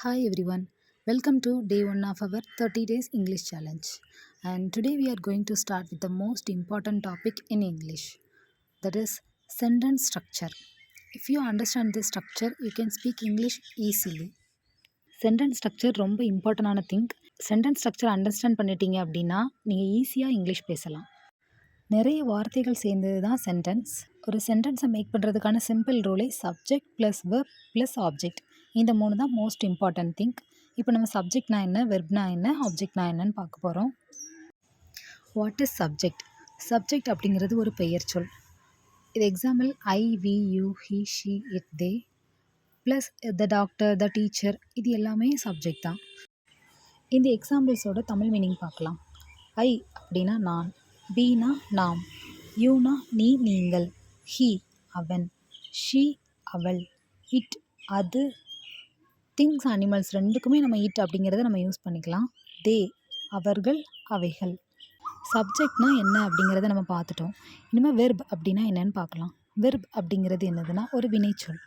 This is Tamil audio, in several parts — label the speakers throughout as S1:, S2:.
S1: Hi everyone, welcome to day 1 of our 30 days English challenge. And today we are going to start with the most important topic in English, that is sentence structure. If you understand this structure, you can speak English easily. Sentence structure ரொம்ப இம்பார்ட்டண்டான திங். சென்டென்ஸ் ஸ்ட்ரக்சர் அண்டர்ஸ்டாண்ட் பண்ணிட்டீங்க அப்படின்னா நீங்கள் ஈஸியாக இங்கிலீஷ் பேசலாம். நிறைய வார்த்தைகள் சேர்ந்தது தான் சென்டென்ஸ். ஒரு சென்டென்ஸை மேக் பண்ணுறதுக்கான சிம்பிள் ரூலே subject plus verb plus object. இந்த 3 தான் மோஸ்ட் இம்பார்ட்டன்ட் திங். இப்போ நம்ம சப்ஜெக்ட்னா என்ன, வெர்ப்னா என்ன, ஆப்ஜெக்ட்னா என்னன்னு பார்க்க போகிறோம். What is subject? சப்ஜெக்ட் அப்படிங்கிறது ஒரு பெயர் சொல். இது example I, we, you, he, she, it, they plus the doctor, the teacher, இது எல்லாமே சப்ஜெக்ட் தான். இந்த எக்ஸாம்பிள்ஸோட தமிழ் மீனிங் பார்க்கலாம். ஐ அப்படின்னா நான், பீனா நாம், யூனா நீ நீங்கள், ஹி அவன், ஷி அவள், இட் அது, திங்ஸ் அனிமல்ஸ் ரெண்டுக்குமே நம்ம இட் அப்படிங்கிறத நம்ம யூஸ் பண்ணிக்கலாம். தே அவர்கள் அவைகள். சப்ஜெக்ட்னா என்ன அப்படிங்கிறத நம்ம பார்த்துட்டோம். இனிமேல் வெர்ப் அப்படின்னா என்னன்னு பார்க்கலாம். வெர்ப் அப்படிங்கிறது என்னதுன்னா ஒரு வினைச்சொல்,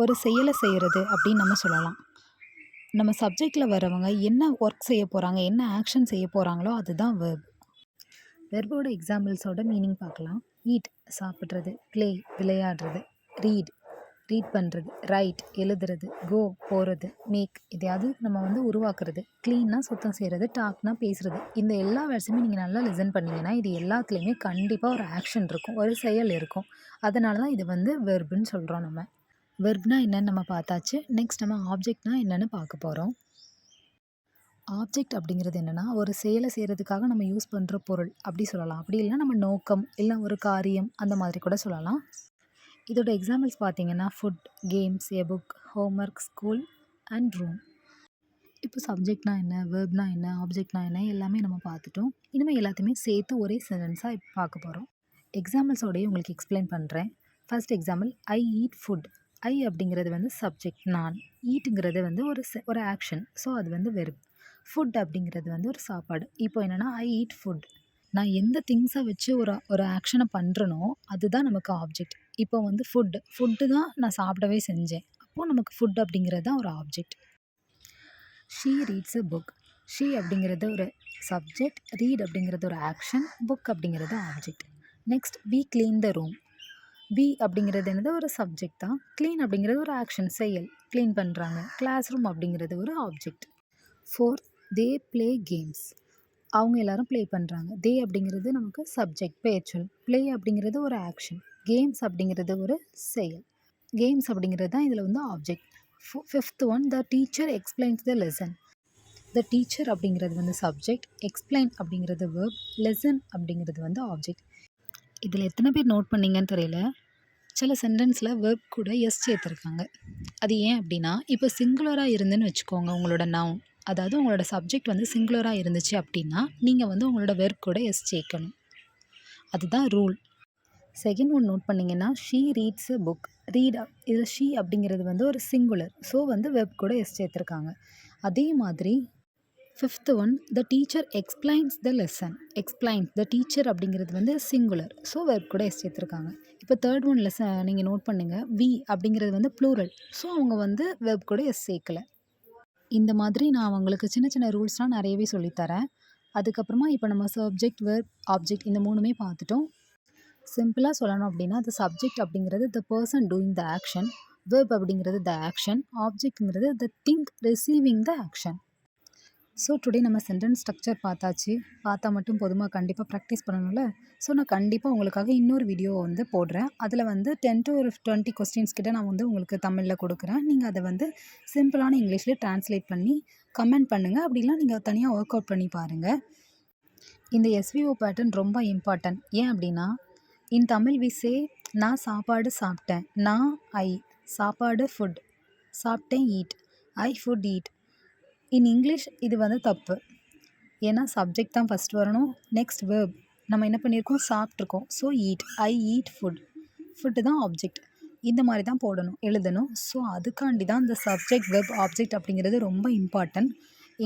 S1: ஒரு செயலை செய்கிறது அப்படின்னு நம்ம சொல்லலாம். நம்ம சப்ஜெக்டில் வரவங்க என்ன ஒர்க் செய்ய போகிறாங்க, என்ன ஆக்ஷன் செய்ய போகிறாங்களோ அதுதான் வெர்ப். வெர்போட எக்ஸாம்பிள்ஸோட மீனிங் பார்க்கலாம். ஈட் சாப்பிட்றது, ப்ளே விளையாடுறது, ரீட் பண்ணுறது, ரைட் எழுதுறது, கோ போகிறது, மேக் எதையாவது நம்ம உருவாக்குறது, க்ளீன்னா சுத்தம் செய்கிறது, டாக்னா பேசுகிறது. இந்த எல்லா வேர்ட்ஸுமே நீங்கள் நல்லா லிசன் பண்ணிங்கன்னா இது எல்லாத்துலேயுமே கண்டிப்பாக ஒரு ஆக்ஷன் இருக்கும், ஒரு செயல் இருக்கும். அதனால தான் இது வெர்புன்னு சொல்கிறோம். நம்ம வெர்ப்னா என்னன்னு நம்ம பார்த்தாச்சு. நெக்ஸ்ட் நம்ம ஆப்ஜெக்ட்னா என்னென்னு பார்க்க போகிறோம். ஆப்ஜெக்ட் அப்படிங்கிறது என்னென்னா ஒரு செயலை செய்கிறதுக்காக நம்ம யூஸ் பண்ணுற பொருள் அப்படி சொல்லலாம். அப்படி இல்லைனா நம்ம நோக்கம் இல்லை ஒரு காரியம் அந்த மாதிரி கூட சொல்லலாம். இதோட எக்ஸாம்பிள்ஸ் பார்த்தீங்கன்னா food, games, a book, homework, school and room. இப்போ சப்ஜெக்ட்னா என்ன, வெர்ப்னா என்ன, ஆப்ஜெக்ட்னா என்ன எல்லாமே நம்ம பார்த்துட்டோம். இனிமேல் எல்லாத்தையுமே சேர்த்து ஒரே சென்டென்ஸாக இப்போ பார்க்க போகிறோம். எக்ஸாம்பிள்ஸோடையே உங்களுக்கு எக்ஸ்பிளைன் பண்ணுறேன். First example, I eat food. I அப்படிங்கிறது சப்ஜெக்ட் நான், ஈட்டுங்கிறது ஒரு ஆக்ஷன், ஸோ அது வெர்ப். ஃபுட் அப்படிங்கிறது ஒரு சாப்பாடு. இப்போ என்னென்னா ஐ ஈட் ஃபுட், நான் எந்த திங்ஸை வச்சு ஒரு ஆக்ஷனை பண்ணுறனோ அதுதான் நமக்கு ஆப்ஜெக்ட். இப்போ ஃபுட்டு தான் நான் சாப்பிடவே செஞ்சேன், அப்போது நமக்கு ஃபுட் அப்படிங்கிறது தான் ஒரு object. She reads a book. She அப்படிங்கிறது ஒரு சப்ஜெக்ட், ரீட் அப்படிங்கிறது ஒரு ஆக்ஷன், புக் அப்படிங்கிறது object. Next, we clean the room. We அப்படிங்கிறது என்னது ஒரு சப்ஜெக்ட் தான், க்ளீன் அப்படிங்கிறது ஒரு ஆக்ஷன், செயல், க்ளீன் பண்ணுறாங்க. கிளாஸ் ரூம் அப்படிங்கிறது ஒரு object. Fourth, they play games. அவங்க எல்லாரும் ப்ளே பண்ணுறாங்க. தே அப்படிங்கிறது நமக்கு சப்ஜெக்ட், பெயர்ச்சொல். ப்ளே அப்படிங்கிறது ஒரு ஆக்ஷன், கேம்ஸ் அப்படிங்கிறது ஒரு செயல். கேம்ஸ் அப்படிங்கிறது தான் இதில் object. Fifth one, the teacher explains the lesson. The teacher அப்படிங்கிறது சப்ஜெக்ட், எக்ஸ்பிளைன் அப்படிங்கிறது வெர்ப், லெசன் அப்படிங்கிறது ஆப்ஜெக்ட். இதில் எத்தனை பேர் நோட் பண்ணீங்கன்னு தெரியல, சில சென்டென்ஸில் வெர்ப் கூட எஸ் சேர்த்துருக்காங்க. அது ஏன் அப்படின்னா, இப்போ சிங்குலராக இருந்துன்னு வச்சுக்கோங்க, உங்களோட நவுன், அதாவது உங்களோட சப்ஜெக்ட் சிங்குலராக இருந்துச்சு அப்படின்னா நீங்கள் உங்களோட வெர்ப் கூட எஸ் சேர்க்கணும். அதுதான் ரூல். செகண்ட் ஒன் நோட் பண்ணிங்கன்னா, she reads a book. Read இதில் ஷீ அப்படிங்கிறது ஒரு சிங்குலர், ஸோ வெர்ப் கூட எஸ் சேர்த்துருக்காங்க. அதே மாதிரி fifth one, the teacher explains the lesson. Explains the teacher அப்படிங்கிறது சிங்குலர், ஸோ வெர்ப் கூட எஸ் சேர்த்துருக்காங்க. இப்போ தேர்ட் ஒன் லெசன் நீங்கள் நோட் பண்ணுங்கள், வி அப்படிங்கிறது ப்ளூரல், ஸோ அவங்க வெர்ப் கூட எஸ் சேர்க்கலை. இந்த மாதிரி நான் உங்களுக்கு சின்ன சின்ன ரூல்ஸ்லாம் நிறையவே சொல்லித்தரேன். அதுக்கப்புறமா இப்போ நம்ம சப்ஜெக்ட், வெர்ப், ஆப்ஜெக்ட் இந்த 3மே பார்த்துட்டோம். சிம்பிளாக சொல்லணும் அப்படின்னா, த சப்ஜெக்ட் அப்படிங்கிறது the person doing the action, verb அப்படிங்கிறது த ஆக்ஷன், ஆப்ஜெக்ட்ங்கிறது the thing receiving the action. So today நம்ம சென்டென்ஸ் ஸ்ட்ரக்சர் பார்த்தாச்சு. பார்த்தா மட்டும் போதுமா, கண்டிப்பாக ப்ராக்டிஸ் பண்ணணும்ல. ஸோ நான் கண்டிப்பாக உங்களுக்காக இன்னொரு வீடியோ போடுறேன். அதில் 10 to 20 கொஸ்டின்ஸ் கிட்ட நான் உங்களுக்கு தமிழில் கொடுக்குறேன். நீங்கள் அதை சிம்பிளான இங்கிலீஷில் ட்ரான்ஸ்லேட் பண்ணி கமெண்ட் பண்ணுங்கள். அப்படிலாம் நீங்கள் தனியாக ஒர்க் அவுட் பண்ணி பாருங்கள். இந்த எஸ்விஓ பேட்டர்ன் ரொம்ப இம்பார்ட்டன்ட். ஏன் அப்படின்னா, இன் தமிழ் வி சே நான் சாப்பாடு சாப்பிட்டேன், நான் ஐ சாப்பாடு ஃபுட், சாப்பிட்டேன் eat, I food eat. In English இது தப்பு. ஏன்னா சப்ஜெக்ட் தான் ஃபஸ்ட் வரணும், நெக்ஸ்ட் வெர்ப். நம்ம என்ன பண்ணியிருக்கோம், சாப்பிட்ருக்கோம், ஸோ ஈட், ஐ ஈட் ஃபுட், ஃபுட்டு தான் ஆப்ஜெக்ட். இந்த மாதிரி தான் போடணும், எழுதணும். ஸோ அதுக்காண்டி தான் இந்த சப்ஜெக்ட், வெர்ப், ஆப்ஜெக்ட் அப்படிங்கிறது ரொம்ப இம்பார்ட்டன்ட்.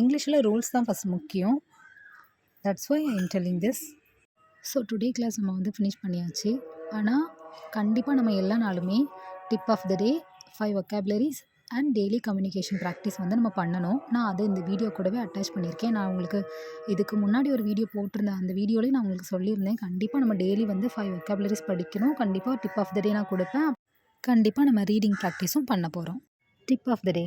S1: இங்கிலீஷில் ரூல்ஸ் தான் ஃபஸ்ட் முக்கியம். That's why I am telling this. So today class நம்ம ஃபினிஷ் பண்ணியாச்சு. ஆனால் கண்டிப்பாக நம்ம எல்லா நாளுமே tip of the day, 5 vocabularies and daily communication practice வந்து நம்ம பண்ணணும். நான் அதை இந்த வீடியோ கூடவே அட்டாச் பண்ணியிருக்கேன். நான் உங்களுக்கு இதுக்கு முன்னாடி ஒரு வீடியோ போட்டிருந்தேன். அந்த வீடியோலேயே நான் உங்களுக்கு சொல்லியிருந்தேன். கண்டிப்பாக நம்ம டெய்லி வந்து 5 வெக்காபுலரிஸ் படிக்கணும். கண்டிப்பாக டிப் ஆஃப் த டே நான் கொடுப்பேன். கண்டிப்பாக நம்ம ரீடிங் ப்ராக்டிஸும் பண்ண போகிறோம். டிப் ஆஃப் த டே.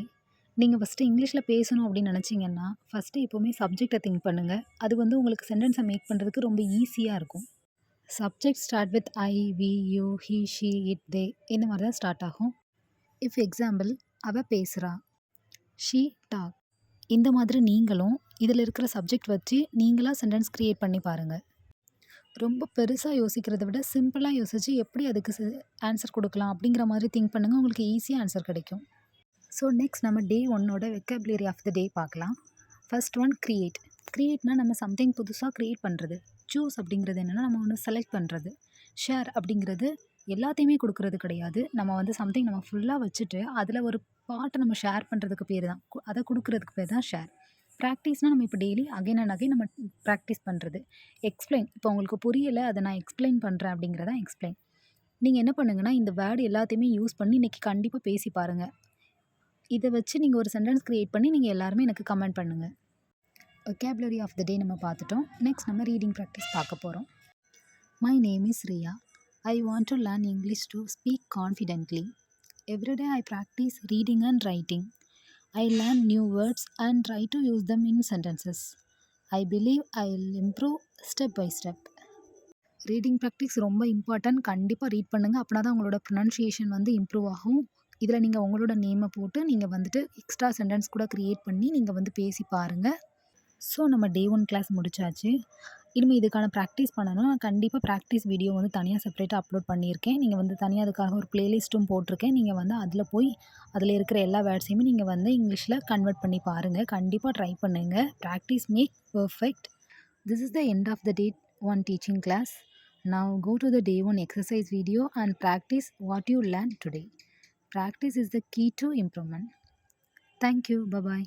S1: நீங்கள் ஃபஸ்ட்டு இங்கிலீஷில் பேசணும் அப்படின்னு நினச்சிங்கன்னா ஃபஸ்ட்டு எப்போவுமே சப்ஜெக்டை திங்க் பண்ணுங்கள். அது வந்து உங்களுக்கு சென்டென்ஸை மேக் பண்ணுறதுக்கு ரொம்ப ஈஸியாக இருக்கும். Subject start with I, we, you, he, she, it, they இந்த மாதிரி தான் ஸ்டார்ட் ஆகும். இஃப் எக்ஸாம்பிள், அவ பேசுகிறா, ஷீ டாக். இந்த மாதிரி நீங்களும் இதில் இருக்கிற சப்ஜெக்ட் வச்சு நீங்களாக சென்டென்ஸ் க்ரியேட் பண்ணி பாருங்கள். ரொம்ப பெருசாக யோசிக்கிறத விட சிம்பிளாக யோசித்து எப்படி அதுக்கு ஆன்சர் கொடுக்கலாம் அப்படிங்கிற மாதிரி திங்க் பண்ணுங்கள். உங்களுக்கு ஈஸியாக ஆன்சர் கிடைக்கும். ஸோ நெக்ஸ்ட் நம்ம டே 1ஓட வெக்காபுலரி ஆஃப் த டே பார்க்கலாம். First one create. க்ரியேட்னா நம்ம சம்திங் புதுசாக க்ரியேட் பண்ணுறது. சூஸ் அப்படிங்கிறது என்னென்னா நம்ம ஒன்று செலக்ட் பண்ணுறது. ஷேர் அப்படிங்கிறது எல்லாத்தையுமே கொடுக்குறது கிடையாது. நம்ம வந்து சம்திங் நம்ம ஃபுல்லாக வச்சுட்டு அதில் ஒரு பார்ட்டை நம்ம ஷேர் பண்ணுறதுக்கு பேர் தான், அதை கொடுக்குறதுக்கு பேர் தான் ஷேர். ப்ராக்டிஸ்னால் நம்ம இப்போ டெய்லி அகைன் அண்ட் அகைன் நம்ம ப்ராக்டிஸ் பண்ணுறது. எக்ஸ்பிளைன், இப்போ உங்களுக்கு புரியலை அதை நான் எக்ஸ்பிளைன் பண்ணுறேன் அப்படிங்கிறதான் எக்ஸ்பிளைன். நீங்கள் என்ன பண்ணுங்கன்னா இந்த வேர்டு எல்லாத்தையுமே யூஸ் பண்ணி இன்றைக்கி கண்டிப்பாக பேசி பாருங்கள். இதை வச்சு நீங்கள் ஒரு சென்டென்ஸ் க்ரியேட் பண்ணி நீங்கள் எல்லாருமே எனக்கு கமெண்ட் பண்ணுங்கள். வெக்காபுலரி ஆஃப் த டே நம்ம பார்த்துட்டோம். நெக்ஸ்ட் நம்ம ரீடிங் ப்ராக்டிஸ் பார்க்க போகிறோம். My name is Riya. I want to learn English to speak confidently. Everyday I practice reading and writing. I learn new words and try to use them in sentences. I believe I will improve step by step. Reading practice ரொம்ப இம்பார்ட்டன்ட். கண்டிப்பாக ரீட் பண்ணுங்கள். அப்படின்னா தான் உங்களோட ப்ரொனன்சியேஷன் வந்து இம்ப்ரூவ் ஆகும். இதில் நீங்கள் உங்களோட நேமை போட்டு நீங்கள் வந்துட்டு எக்ஸ்ட்ரா சென்டென்ஸ் கூட க்ரியேட் பண்ணி நீங்கள் வந்து பேசி பாருங்கள். ஸோ நம்ம டே 1 கிளாஸ் முடிச்சாச்சு. இனிமேல் இதுக்கான ப்ராக்டிஸ் பண்ணணும். நான் கண்டிப்பாக ப்ராக்டிஸ் வீடியோ வந்து தனியாக செப்பரேட்டாக அப்லோட் பண்ணியிருக்கேன். நீங்கள் வந்து தனியாக அதுக்காக ஒரு ப்ளேலிஸ்ட்டும் போட்டிருக்கேன். நீங்கள் வந்து அதில் போய் அதில் இருக்கிற எல்லா வேர்ட்ஸையுமே நீங்கள் வந்து இங்கிலீஷில் கன்வெர்ட் பண்ணி பாருங்கள். கண்டிப்பாக ட்ரை பண்ணுங்கள். Practice make perfect. This is the end of the day 1 teaching class. Now go to the day 1 exercise video and practice what you learned today. Practice is the key to improvement. Thank you. Bye-bye.